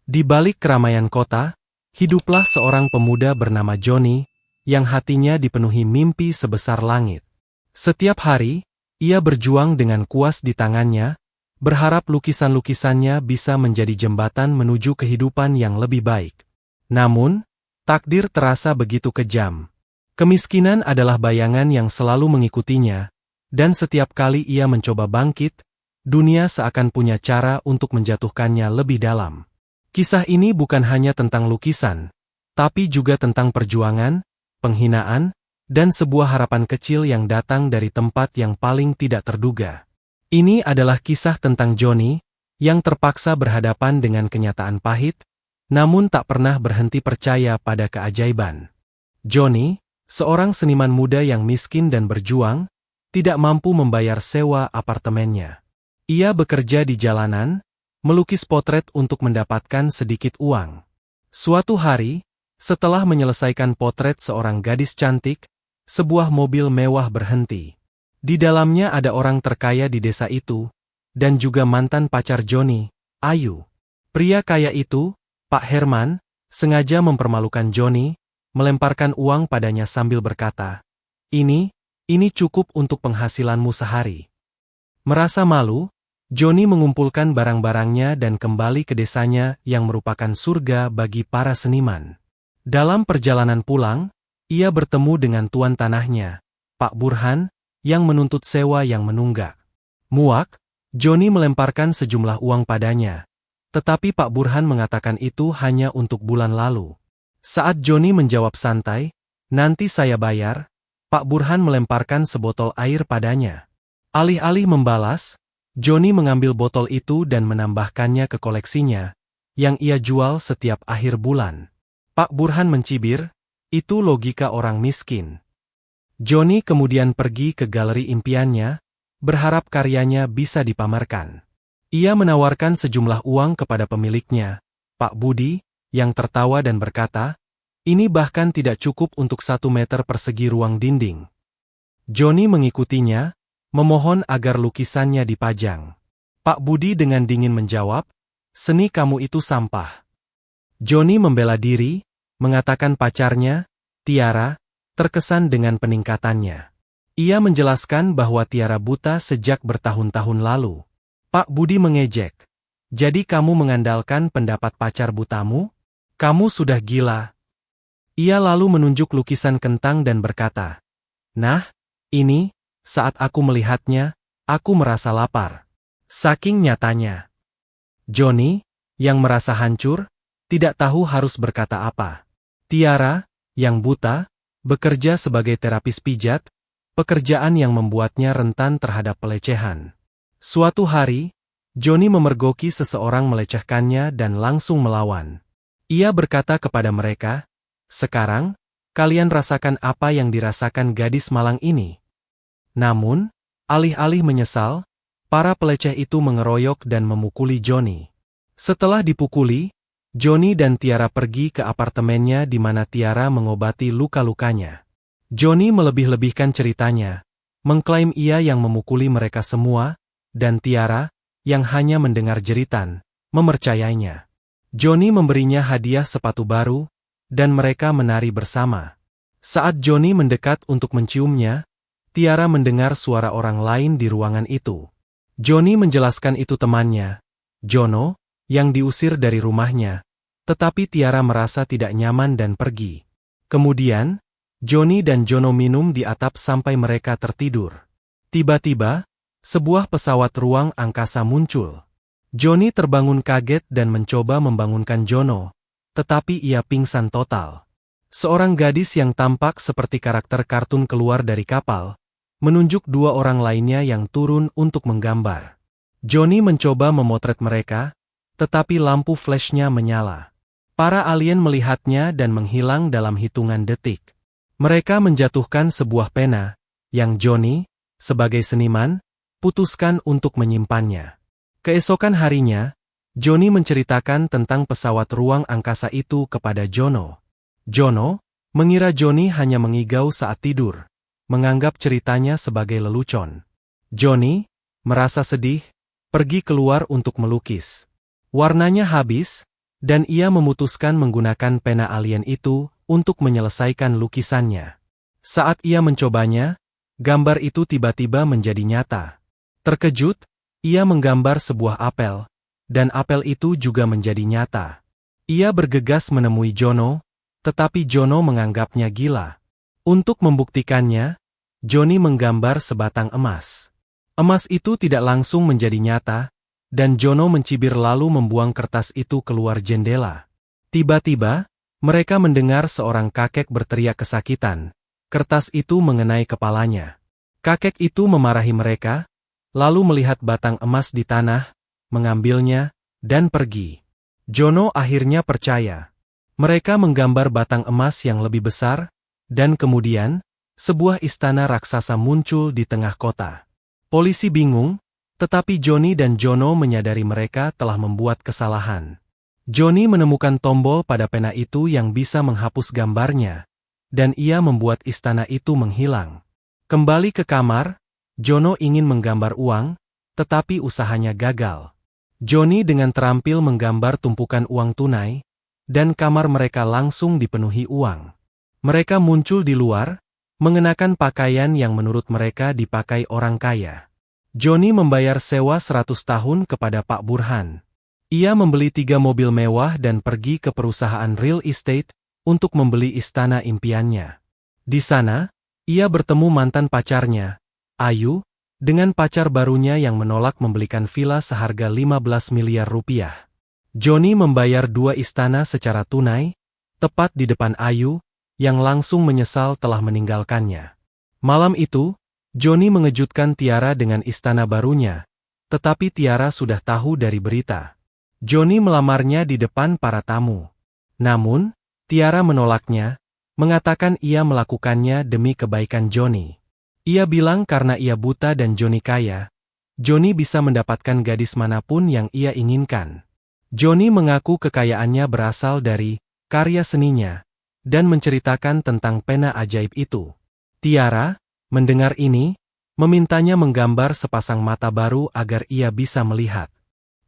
Di balik keramaian kota, hiduplah seorang pemuda bernama Johnny, yang hatinya dipenuhi mimpi sebesar langit. Setiap hari, ia berjuang dengan kuas di tangannya, berharap lukisan-lukisannya bisa menjadi jembatan menuju kehidupan yang lebih baik. Namun, takdir terasa begitu kejam. Kemiskinan adalah bayangan yang selalu mengikutinya, dan setiap kali ia mencoba bangkit, dunia seakan punya cara untuk menjatuhkannya lebih dalam. Kisah ini bukan hanya tentang lukisan, tapi juga tentang perjuangan, penghinaan, dan sebuah harapan kecil yang datang dari tempat yang paling tidak terduga. Ini adalah kisah tentang Johnny, yang terpaksa berhadapan dengan kenyataan pahit, namun tak pernah berhenti percaya pada keajaiban. Johnny, seorang seniman muda yang miskin dan berjuang, tidak mampu membayar sewa apartemennya. Ia bekerja di jalanan, melukis potret untuk mendapatkan sedikit uang. Suatu hari, setelah menyelesaikan potret seorang gadis cantik, sebuah mobil mewah berhenti. Di dalamnya ada orang terkaya di desa itu, dan juga mantan pacar Johnny, Ayu. Pria kaya itu, Pak Herman, sengaja mempermalukan Johnny, melemparkan uang padanya sambil berkata, Ini cukup untuk penghasilanmu sehari." Merasa malu, Johnny mengumpulkan barang-barangnya dan kembali ke desanya yang merupakan surga bagi para seniman. Dalam perjalanan pulang, ia bertemu dengan tuan tanahnya, Pak Burhan, yang menuntut sewa yang menunggak. Muak, Johnny melemparkan sejumlah uang padanya, tetapi Pak Burhan mengatakan itu hanya untuk bulan lalu. Saat Johnny menjawab santai, "Nanti saya bayar," Pak Burhan melemparkan sebotol air padanya. Alih-alih membalas, Johnny mengambil botol itu dan menambahkannya ke koleksinya, yang ia jual setiap akhir bulan. Pak Burhan mencibir, "Itu logika orang miskin." Johnny kemudian pergi ke galeri impiannya, berharap karyanya bisa dipamerkan. Ia menawarkan sejumlah uang kepada pemiliknya, Pak Budi, yang tertawa dan berkata, "Ini bahkan tidak cukup untuk 1 meter persegi ruang dinding." Johnny mengikutinya, memohon agar lukisannya dipajang. Pak Budi dengan dingin menjawab, "Seni kamu itu sampah." Johnny membela diri, mengatakan pacarnya, Tiara, terkesan dengan peningkatannya. Ia menjelaskan bahwa Tiara buta sejak bertahun-tahun lalu. Pak Budi mengejek, "Jadi kamu mengandalkan pendapat pacar butamu? Kamu sudah gila." Ia lalu menunjuk lukisan kentang dan berkata, "Nah, ini, saat aku melihatnya, aku merasa lapar." Saking nyatanya. Johnny, yang merasa hancur, tidak tahu harus berkata apa. Tiara, yang buta, bekerja sebagai terapis pijat, pekerjaan yang membuatnya rentan terhadap pelecehan. Suatu hari, Johnny memergoki seseorang melecehkannya dan langsung melawan. Ia berkata kepada mereka, "Sekarang, kalian rasakan apa yang dirasakan gadis malang ini." Namun, alih-alih menyesal, para peleceh itu mengeroyok dan memukuli Johnny. Setelah dipukuli, Johnny dan Tiara pergi ke apartemennya di mana Tiara mengobati luka-lukanya. Johnny melebih-lebihkan ceritanya, mengklaim ia yang memukuli mereka semua, dan Tiara, yang hanya mendengar jeritan, mempercayainya. Johnny memberinya hadiah sepatu baru, dan mereka menari bersama. Saat Johnny mendekat untuk menciumnya, Tiara mendengar suara orang lain di ruangan itu. Johnny menjelaskan itu temannya, Jono, yang diusir dari rumahnya, tetapi Tiara merasa tidak nyaman dan pergi. Kemudian, Johnny dan Jono minum di atap sampai mereka tertidur. Tiba-tiba, sebuah pesawat ruang angkasa muncul. Johnny terbangun kaget dan mencoba membangunkan Jono, tetapi ia pingsan total. Seorang gadis yang tampak seperti karakter kartun keluar dari kapal, menunjuk 2 orang lainnya yang turun untuk menggambar. Johnny mencoba memotret mereka, tetapi lampu flashnya menyala. Para alien melihatnya dan menghilang dalam hitungan detik. Mereka menjatuhkan sebuah pena, yang Johnny, sebagai seniman, putuskan untuk menyimpannya. Keesokan harinya, Johnny menceritakan tentang pesawat ruang angkasa itu kepada Jono. Jono mengira Johnny hanya mengigau saat tidur, menganggap ceritanya sebagai lelucon. Johnny merasa sedih, pergi keluar untuk melukis. Warnanya habis, dan ia memutuskan menggunakan pena alien itu untuk menyelesaikan lukisannya. Saat ia mencobanya, gambar itu tiba-tiba menjadi nyata. Terkejut, ia menggambar sebuah apel, dan apel itu juga menjadi nyata. Ia bergegas menemui Jono, tetapi Jono menganggapnya gila. Untuk membuktikannya, Johnny menggambar sebatang emas. Emas itu tidak langsung menjadi nyata, dan Jono mencibir lalu membuang kertas itu keluar jendela. Tiba-tiba, mereka mendengar seorang kakek berteriak kesakitan. Kertas itu mengenai kepalanya. Kakek itu memarahi mereka, lalu melihat batang emas di tanah, mengambilnya, dan pergi. Jono akhirnya percaya. Mereka menggambar batang emas yang lebih besar, dan kemudian, sebuah istana raksasa muncul di tengah kota. Polisi bingung, tetapi Johnny dan Jono menyadari mereka telah membuat kesalahan. Johnny menemukan tombol pada pena itu yang bisa menghapus gambarnya, dan ia membuat istana itu menghilang. Kembali ke kamar, Jono ingin menggambar uang, tetapi usahanya gagal. Johnny dengan terampil menggambar tumpukan uang tunai, dan kamar mereka langsung dipenuhi uang. Mereka muncul di luar, mengenakan pakaian yang menurut mereka dipakai orang kaya. Johnny membayar sewa 100 tahun kepada Pak Burhan. Ia membeli 3 mobil mewah dan pergi ke perusahaan real estate untuk membeli istana impiannya. Di sana, ia bertemu mantan pacarnya, Ayu, dengan pacar barunya yang menolak membelikan villa seharga 15 miliar rupiah. Johnny membayar 2 istana secara tunai, tepat di depan Ayu, yang langsung menyesal telah meninggalkannya. Malam itu, Johnny mengejutkan Tiara dengan istana barunya, tetapi Tiara sudah tahu dari berita. Johnny melamarnya di depan para tamu. Namun, Tiara menolaknya, mengatakan ia melakukannya demi kebaikan Johnny. Ia bilang karena ia buta dan Johnny kaya, Johnny bisa mendapatkan gadis manapun yang ia inginkan. Johnny mengaku kekayaannya berasal dari karya seninya, dan menceritakan tentang pena ajaib itu. Tiara, mendengar ini, memintanya menggambar sepasang mata baru agar ia bisa melihat.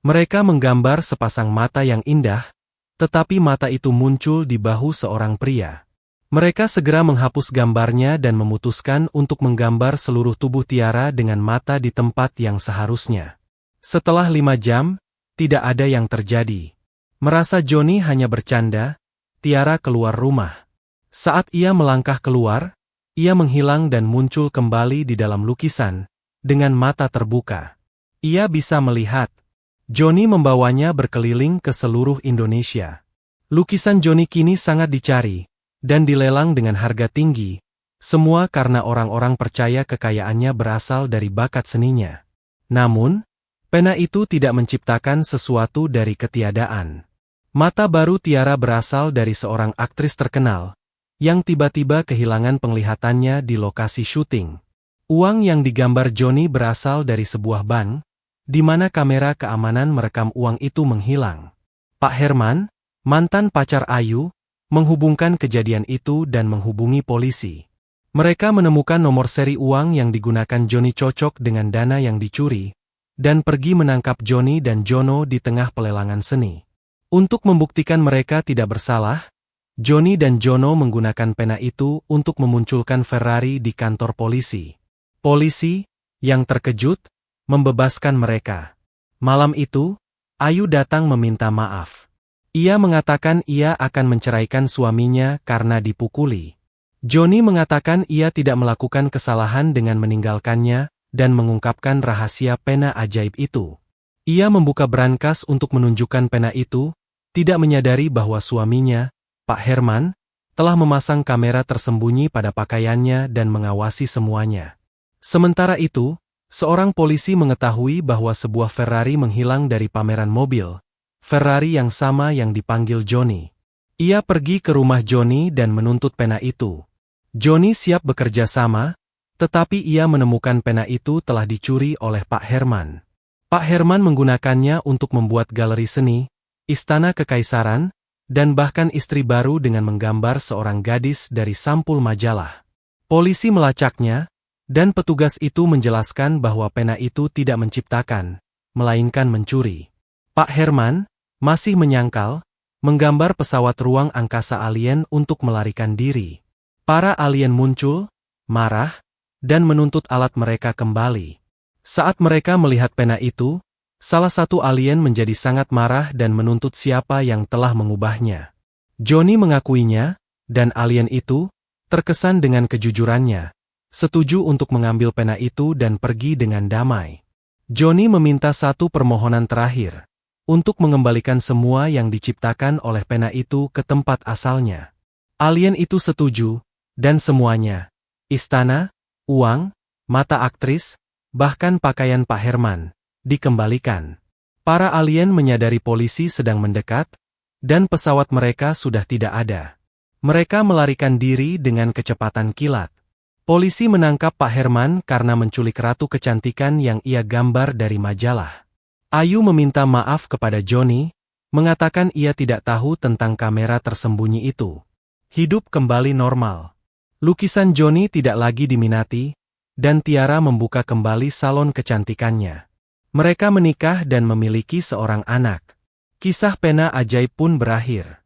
Mereka menggambar sepasang mata yang indah, tetapi mata itu muncul di bahu seorang pria. Mereka segera menghapus gambarnya dan memutuskan untuk menggambar seluruh tubuh Tiara dengan mata di tempat yang seharusnya. Setelah 5 jam, tidak ada yang terjadi. Merasa Johnny hanya bercanda, Tiara keluar rumah. Saat ia melangkah keluar, ia menghilang dan muncul kembali di dalam lukisan, dengan mata terbuka. Ia bisa melihat. Johnny membawanya berkeliling ke seluruh Indonesia. Lukisan Johnny kini sangat dicari, dan dilelang dengan harga tinggi, semua karena orang-orang percaya kekayaannya berasal dari bakat seninya. Namun, pena itu tidak menciptakan sesuatu dari ketiadaan. Mata baru Tiara berasal dari seorang aktris terkenal, yang tiba-tiba kehilangan penglihatannya di lokasi syuting. Uang yang digambar Johnny berasal dari sebuah bank, di mana kamera keamanan merekam uang itu menghilang. Pak Herman, mantan pacar Ayu, menghubungkan kejadian itu dan menghubungi polisi. Mereka menemukan nomor seri uang yang digunakan Johnny cocok dengan dana yang dicuri, dan pergi menangkap Johnny dan Jono di tengah pelelangan seni. Untuk membuktikan mereka tidak bersalah, Johnny dan Jono menggunakan pena itu untuk memunculkan Ferrari di kantor polisi. Polisi, yang terkejut, membebaskan mereka. Malam itu, Ayu datang meminta maaf. Ia mengatakan ia akan menceraikan suaminya karena dipukuli. Johnny mengatakan ia tidak melakukan kesalahan dengan meninggalkannya dan mengungkapkan rahasia pena ajaib itu. Ia membuka brankas untuk menunjukkan pena itu, tidak menyadari bahwa suaminya, Pak Herman, telah memasang kamera tersembunyi pada pakaiannya dan mengawasi semuanya. Sementara itu, seorang polisi mengetahui bahwa sebuah Ferrari menghilang dari pameran mobil, Ferrari yang sama yang dipanggil Johnny. Ia pergi ke rumah Johnny dan menuntut pena itu. Johnny siap bekerja sama, tetapi ia menemukan pena itu telah dicuri oleh Pak Herman. Pak Herman menggunakannya untuk membuat galeri seni, istana kekaisaran, dan bahkan istri baru dengan menggambar seorang gadis dari sampul majalah. Polisi melacaknya, dan petugas itu menjelaskan bahwa pena itu tidak menciptakan, melainkan mencuri. Pak Herman masih menyangkal, menggambar pesawat ruang angkasa alien untuk melarikan diri. Para alien muncul, marah, dan menuntut alat mereka kembali. Saat mereka melihat pena itu, salah satu alien menjadi sangat marah dan menuntut siapa yang telah mengubahnya. Johnny mengakuinya, dan alien itu, terkesan dengan kejujurannya, setuju untuk mengambil pena itu dan pergi dengan damai. Johnny meminta satu permohonan terakhir, untuk mengembalikan semua yang diciptakan oleh pena itu ke tempat asalnya. Alien itu setuju, dan semuanya, istana, uang, mata aktris, bahkan pakaian Pak Herman, dikembalikan. Para alien menyadari polisi sedang mendekat, dan pesawat mereka sudah tidak ada. Mereka melarikan diri dengan kecepatan kilat. Polisi menangkap Pak Herman karena menculik ratu kecantikan yang ia gambar dari majalah. Ayu meminta maaf kepada Johnny, mengatakan ia tidak tahu tentang kamera tersembunyi itu. Hidup kembali normal. Lukisan Johnny tidak lagi diminati, dan Tiara membuka kembali salon kecantikannya. Mereka menikah dan memiliki seorang anak. Kisah pena ajaib pun berakhir.